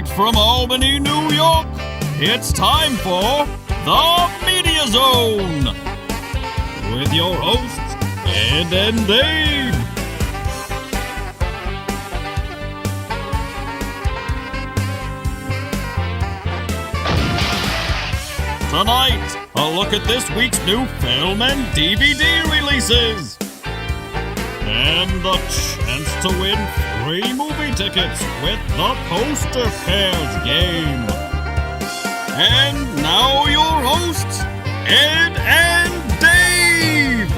Direct from Albany, New York, it's time for The Media Zone with your hosts, Ed and Dave. Tonight, a look at this week's new film and DVD releases. And the chance to win free movie tickets with the Poster Pairs game. And now your hosts, Ed and Dave.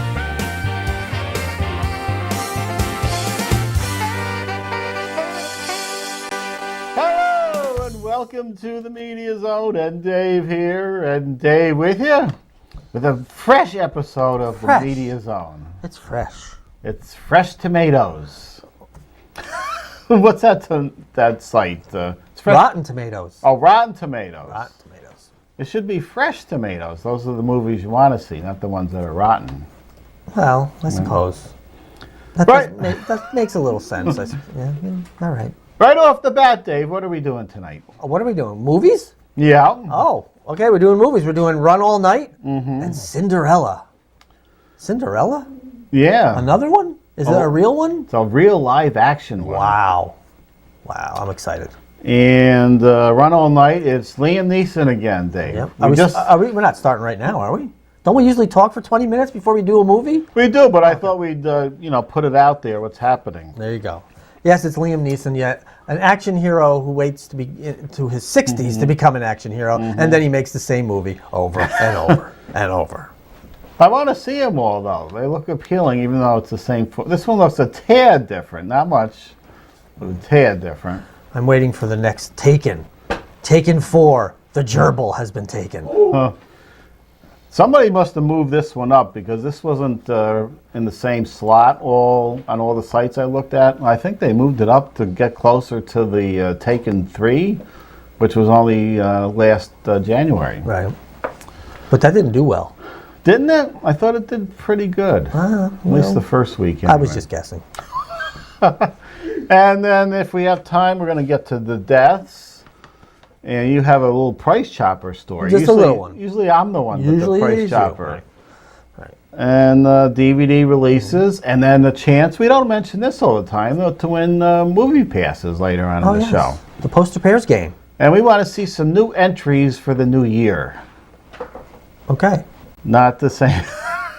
Hello and welcome to the Media Zone. And Dave here, and Dave with you with a fresh episode of the Media Zone. It's fresh. It's fresh tomatoes. What's that site? It's fresh. Rotten Tomatoes. Oh, Rotten Tomatoes. Rotten Tomatoes. It should be fresh tomatoes. Those are the movies you want to see, not the ones that are rotten. Well, I suppose. That makes a little sense. Yeah, all right. Right off the bat, Dave, what are we doing tonight? What are we doing? Movies? Yeah. Oh, okay. We're doing movies. We're doing Run All Night and Cinderella. Cinderella? Yeah. Another one? Is it a real one? It's a real live action one. Wow. I'm excited. And Run All Night, it's Liam Neeson again, Dave. Yep. We're not starting right now, are we? Don't we usually talk for 20 minutes before we do a movie? We do, but I thought we'd put it out there, what's happening. There you go. Yes, it's Liam Neeson, yet an action hero who waits to be to his 60s to become an action hero, and then he makes the same movie over and over and over. I want to see them all, though. They look appealing, even though it's the same. This one looks a tad different. Not much, but a tad different. I'm waiting for the next Taken. Taken 4. The gerbil has been taken. Somebody must have moved this one up because this wasn't in the same slot on all the sites I looked at. I think they moved it up to get closer to the Taken 3, which was only last January. Right. But that didn't do well. Didn't it? I thought it did pretty good. At least the first week. Anyway. I was just guessing. And then if we have time, we're going to get to the deaths. And you have a little Price Chopper story. Just a little one. Usually I'm the one with the Price Chopper. Right. And DVD releases. And then the chance, we don't mention this all the time, though, to win movie passes later on in the show. The Poster Pairs game. And we want to see some new entries for the new year. Okay. Not the same.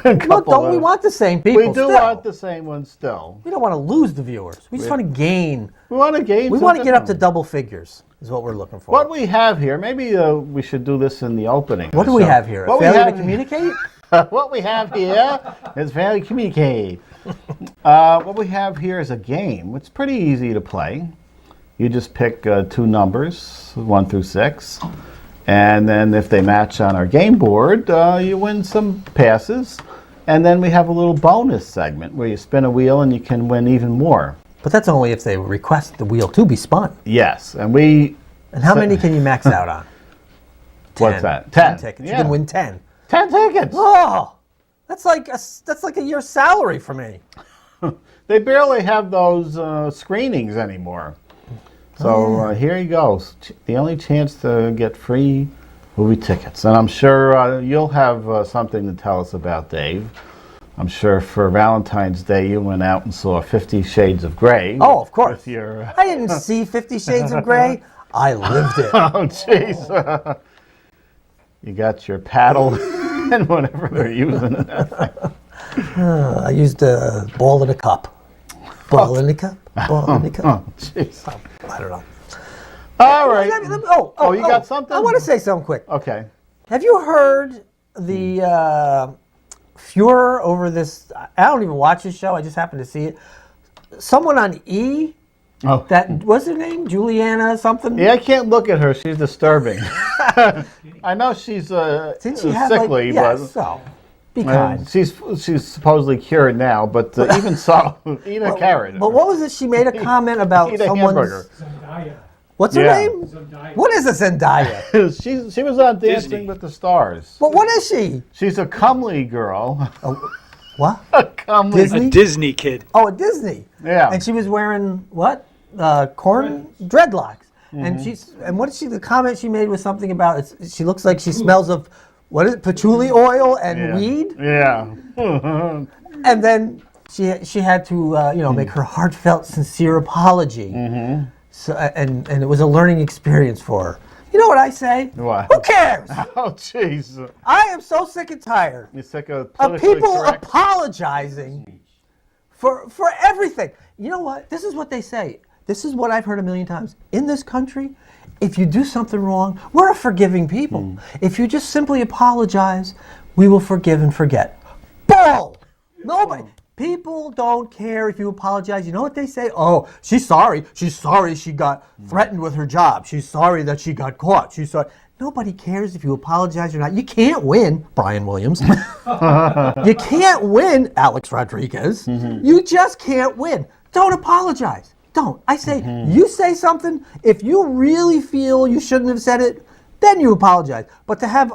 Don't we want the same people? We do want the same ones still. We don't want to lose the viewers. We just want to gain. We want to gain. We want to get up to double figures. Is what we're looking for. What we have here, maybe we should do this in the opening. What do we have here? Failure to communicate? What we have here is failure to communicate. What we have here is a game. It's pretty easy to play. You just pick two numbers, 1 through 6. And then if they match on our game board, you win some passes. And then we have a little bonus segment where you spin a wheel and you can win even more. But that's only if they request the wheel to be spun. Yes. And how many can you max out on? 10. What's that? 10 tickets. Yeah. You can win 10. 10 tickets. Oh, that's like a year's salary for me. They barely have those screenings anymore. So here you go. The only chance to get free movie tickets. And I'm sure you'll have something to tell us about, Dave. I'm sure for Valentine's Day you went out and saw 50 Shades of Grey. Oh, of course. I didn't see 50 Shades of Grey. I lived it. Oh, jeez. You got your paddle and whatever they're using. I used a ball in a cup. Ball in a cup. Ball in a cup. Oh, jeez. I don't know. All right. You got something? I want to say something quick. Okay. Have you heard the furor over this? I don't even watch this show. I just happened to see it. Someone on E. Oh. What's her name? Juliana something? Yeah, I can't look at her. She's disturbing. I know she's sickly, but so be kind. She's supposedly cured now, but even so, eat a carrot. But what was it? She made a comment about someone's Zendaya. What's her name? Zendaya. What is a Zendaya? she was on Dancing with the Stars. But what is she? She's a comely girl. What? A comely Disney? A Disney kid. Oh, a Disney. Yeah. And she was wearing what? Corn dreadlocks. And what did she? The comment she made was something about she looks like she smells of what is it? Patchouli oil and weed. Yeah. And then she had to make her heartfelt, sincere apology. So and it was a learning experience for her. You know what I say? What? Who cares? Oh, jeez. I am so sick and tired You're sick of people correct? apologizing for everything. You know what? This is what they say. This is what I've heard a million times. In this country, if you do something wrong, we're a forgiving people. If you just simply apologize, we will forgive and forget. Bull! Nobody. People don't care if you apologize. You know what they say? Oh, she's sorry. She's sorry she got threatened with her job. She's sorry that she got caught. She's sorry. Nobody cares if you apologize or not. You can't win, Brian Williams. You can't win, Alex Rodriguez. You just can't win. Don't apologize. Don't. I say, you say something, if you really feel you shouldn't have said it, then you apologize. But to have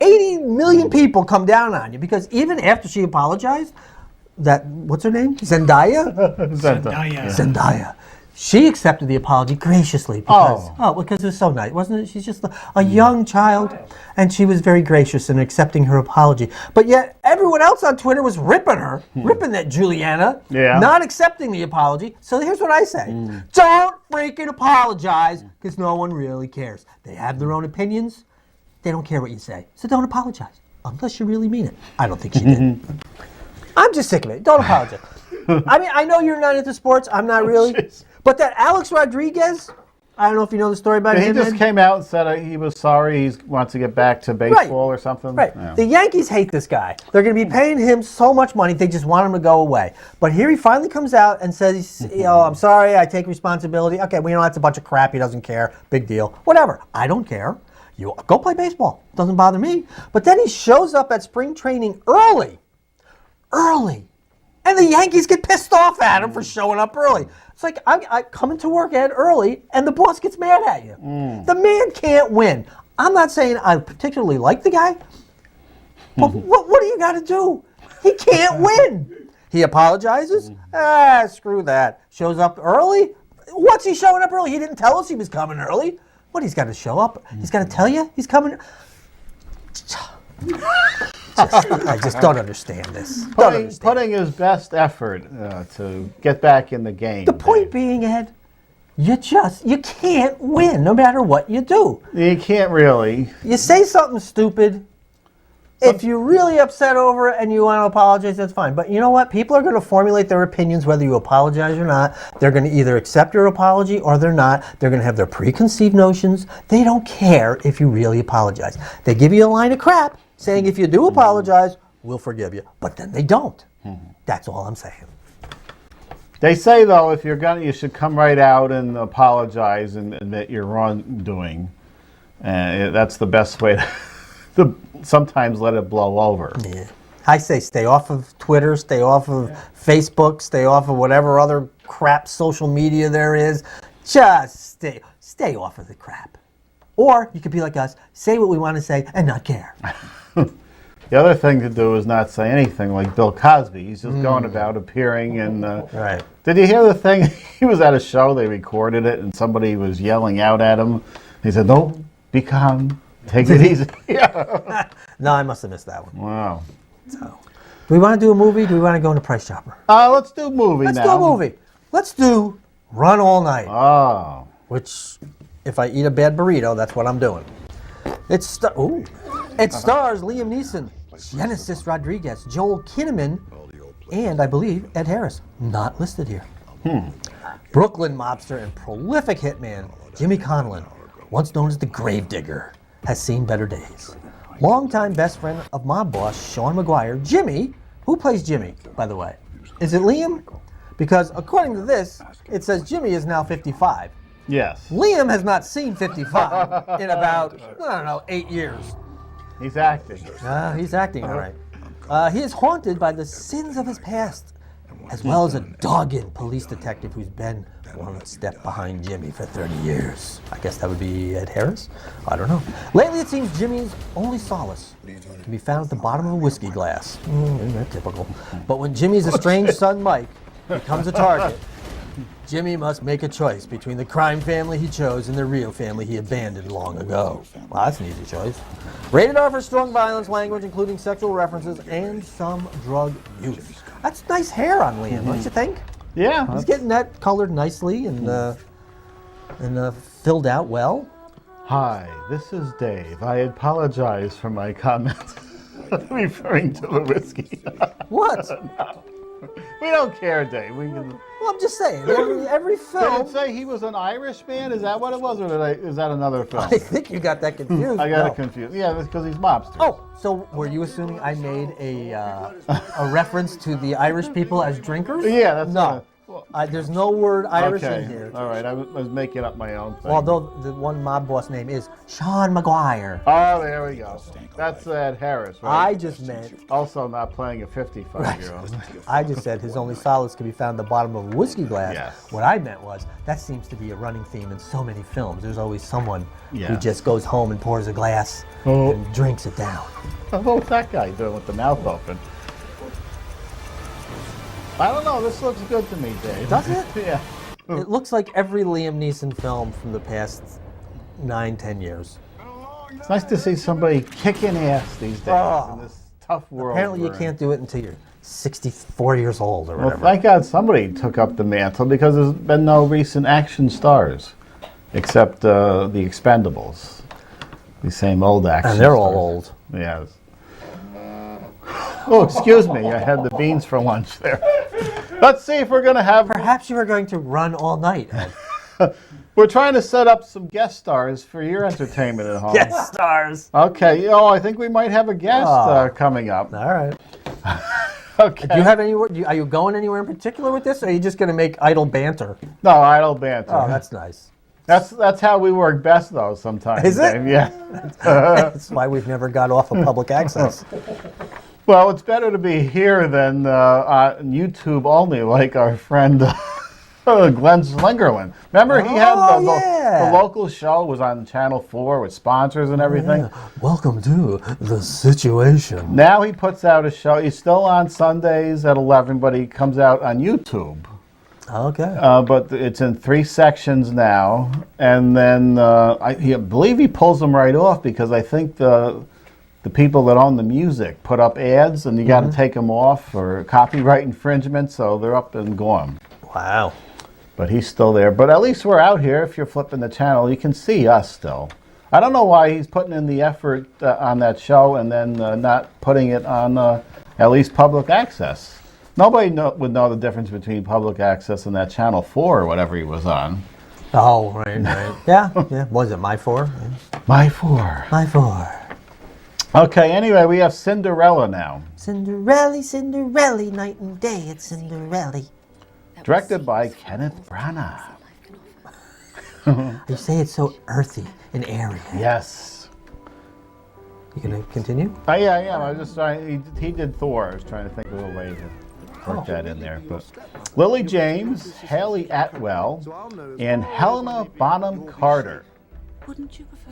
80 million people come down on you, because even after she apologized, what's her name? Zendaya? Zendaya. She accepted the apology graciously because it was so nice, wasn't it? She's just a young child, and she was very gracious in accepting her apology. But yet, everyone else on Twitter was ripping her, ripping that Giuliana, not accepting the apology. So here's what I say. Don't freaking apologize, because no one really cares. They have their own opinions. They don't care what you say. So don't apologize, unless you really mean it. I don't think she did. I'm just sick of it. Don't apologize. I mean, I know you're not into sports. I'm not really. But that Alex Rodriguez, I don't know if you know the story about him. He just came out and said he was sorry. He wants to get back to baseball or something. Right. Yeah. The Yankees hate this guy. They're going to be paying him so much money, they just want him to go away. But here he finally comes out and says, I'm sorry, I take responsibility. Okay, well, that's a bunch of crap. He doesn't care. Big deal. Whatever. I don't care. You go play baseball. Doesn't bother me. But then he shows up at spring training early. And the Yankees get pissed off at him for showing up early. It's like, I coming to work at early, and the boss gets mad at you. The man can't win. I'm not saying I particularly like the guy, but what do you got to do? He can't win. He apologizes. Screw that. Shows up early. What's he showing up early? He didn't tell us he was coming early. What, he's got to show up? He's got to tell you he's coming? I just don't understand this. Putting his best effort to get back in the game. The point being, Ed, you can't win no matter what you do. You can't really. You say something stupid. If you're really upset over it and you want to apologize, that's fine. But you know what? People are going to formulate their opinions whether you apologize or not. They're going to either accept your apology or they're not. They're going to have their preconceived notions. They don't care if you really apologize. They give you a line of crap saying if you do apologize, we'll forgive you. But then they don't. That's all I'm saying. They say, though, if you're you should come right out and apologize and admit your wrongdoing. That's the best way to sometimes let it blow over. Yeah. I say stay off of Twitter, stay off of Facebook, stay off of whatever other crap social media there is. Just stay off of the crap. Or you could be like us, say what we want to say and not care. The other thing to do is not say anything like Bill Cosby. He's just going about appearing and... Right. Did you hear the thing? He was at a show, they recorded it, and somebody was yelling out at him. He said, no, be calm, take it easy. Yeah. No, I must have missed that one. Wow. So, do we want to do a movie? Do we want to go into Price Chopper? Let's do a movie now. Let's do a movie. Let's do Run All Night. Oh. Which, if I eat a bad burrito, that's what I'm doing. It stars Liam Neeson, Genesis Rodriguez, Joel Kinnaman, and I believe Ed Harris. Not listed here. Brooklyn mobster and prolific hitman Jimmy Conlon, once known as the Gravedigger, has seen better days. Longtime best friend of mob boss Sean McGuire, Jimmy, who plays Jimmy, by the way? Is it Liam? Because according to this, it says Jimmy is now 55. Yes. Liam has not seen 55 in about, 8 years. He's acting. He's acting, all right. He is haunted by the sins of his past, as well as a dogged police detective who's been one step behind Jimmy for 30 years. I guess that would be Ed Harris? I don't know. Lately, it seems Jimmy's only solace can be found at the bottom of a whiskey glass. Isn't that typical? But when Jimmy's estranged son, Mike, becomes a target, Jimmy must make a choice between the crime family he chose and the real family he abandoned long ago. Well, that's an easy choice. Rated R for strong violence, language, including sexual references and some drug use. That's nice hair on Liam, don't you think? Yeah. He's getting that colored nicely and filled out well. Hi, this is Dave. I apologize for my comments. Referring to the whiskey. What? No. We don't care, Dave. We can... Well, I'm just saying, every Did film... it say he was an Irish man? Is that what it was, or is that another film? I think you got that confused. I got it confused. Yeah, that's because he's mobster. Oh, so were you assuming I made a reference to the Irish people as drinkers? Yeah, that's no. There's no word Irish okay. in here. All right, I was making up my own thing. Although the one mob boss name is Sean McGuire. Oh, there we go. That's Ed Harris, right? I just meant... Also not playing a 55-year-old. I just said his only solace can be found at the bottom of a whiskey glass. Yes. What I meant was, that seems to be a running theme in so many films. There's always someone Yeah. who just goes home and pours a glass Oh. and drinks it down. What's that guy doing with the mouth open? I don't know. This looks good to me, Dave. Does it? Yeah. It looks like every Liam Neeson film from the past 9-10 years. It's nice to see somebody kicking ass these days in this tough world. Apparently you can't do it until you're 64 years old or Well, whatever. thank God somebody took up the mantle because there's been no recent action stars except the Expendables. The same old action And they're all stars. old. Yes. Oh, excuse me. I had the beans for lunch there. Let's see if we're going to have... Perhaps you were going to run all night, Ed. We're trying to set up some guest stars for your entertainment at home. Guest stars. Okay. Oh, I think we might have a guest coming up. All right. Okay. Do you have anywhere? Are you going anywhere in particular with this, or are you just going to make idle banter? No, idle banter. Oh, that's nice. That's how we work best, though, sometimes. Is it? Dave. Yeah. That's why we've never got off of public access. Well, it's better to be here than on YouTube only, like our friend Glenn Slingerland. Remember, he had the local show was on Channel 4 with sponsors and everything. Yeah. Welcome to The Situation. Now he puts out a show. He's still on Sundays at 11, but he comes out on YouTube. Okay. But it's in 3 sections now. And then I believe he pulls them right off because I think the people that own the music put up ads and you got to take them off for copyright infringement, so they're up and gone. Wow. But he's still there. But at least we're out here. If you're flipping the channel, you can see us still. I don't know why he's putting in the effort on that show and then not putting it on at least public access. Nobody would know the difference between public access and that Channel 4 or whatever he was on. Oh, right. Yeah. Was it My 4? Yeah. My 4. My 4. Okay, anyway, we have Cinderella now. Cinderella, Cinderella, night and day, it's Cinderella. Directed by Kenneth Branagh. You say it's so earthy and airy. Yes. You gonna continue? Yeah, I am. I was just trying. He did Thor. I was trying to think of a way to work that in there. But Lily James, Haley Atwell, and Helena Bonham Carter.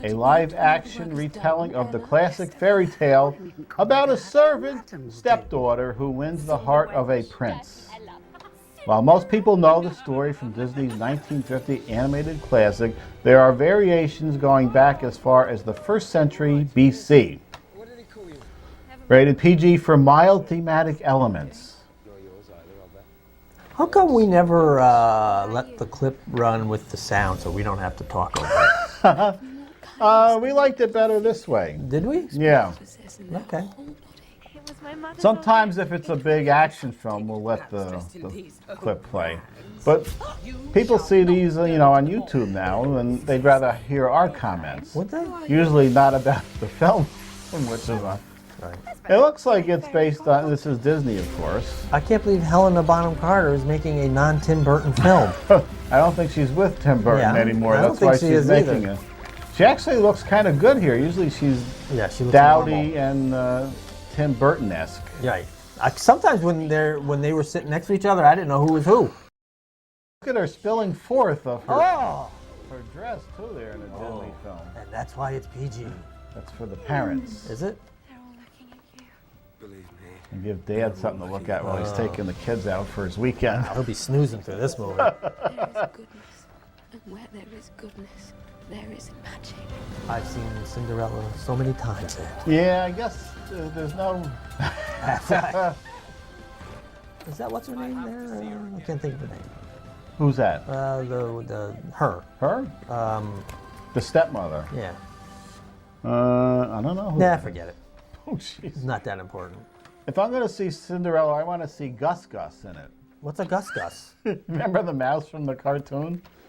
A live-action retelling of the classic fairy tale about a servant stepdaughter who wins the heart of a prince. While most people know the story from Disney's 1950 animated classic, there are variations going back as far as the 1st century BC. Rated PG for mild thematic elements. How come we never let the clip run with the sound so we don't have to talk over it? We liked it better this way. Did we? Yeah. Okay. Sometimes if it's a big action film, we'll let the clip play. But people see these, on YouTube now, and they'd rather hear our comments. Would they? Usually not about the film, which is on. Right. It looks like it's based on, this is Disney, of course. I can't believe Helena Bonham Carter is making a non-Tim Burton film. I don't think she's with Tim Burton anymore. I don't That's think why she she's is making either. it. She actually looks kind of good here. Usually she's She looks dowdy normal. and Tim Burton-esque. Right. Sometimes when they were sitting next to each other, I didn't know who was who. Look at her spilling forth of her, Oh! her dress, too, there in a Disney film. And that's why it's PG. That's for the parents. Is it? They're all looking at you. Believe me, And give Dad something to look at while he's taking the kids out for his weekend. He'll be snoozing through this movie. There is goodness, and where there is goodness, there is magic. I've seen Cinderella so many times. Yeah, I guess there's no... Is that what's her name there? I can't think of the name. Who's that? Her. Her? The stepmother. Yeah. I don't know. Nah, forget it. Oh, jeez. It's not that important. If I'm going to see Cinderella, I want to see Gus Gus in it. What's a Gus Gus? Remember the mouse from the cartoon?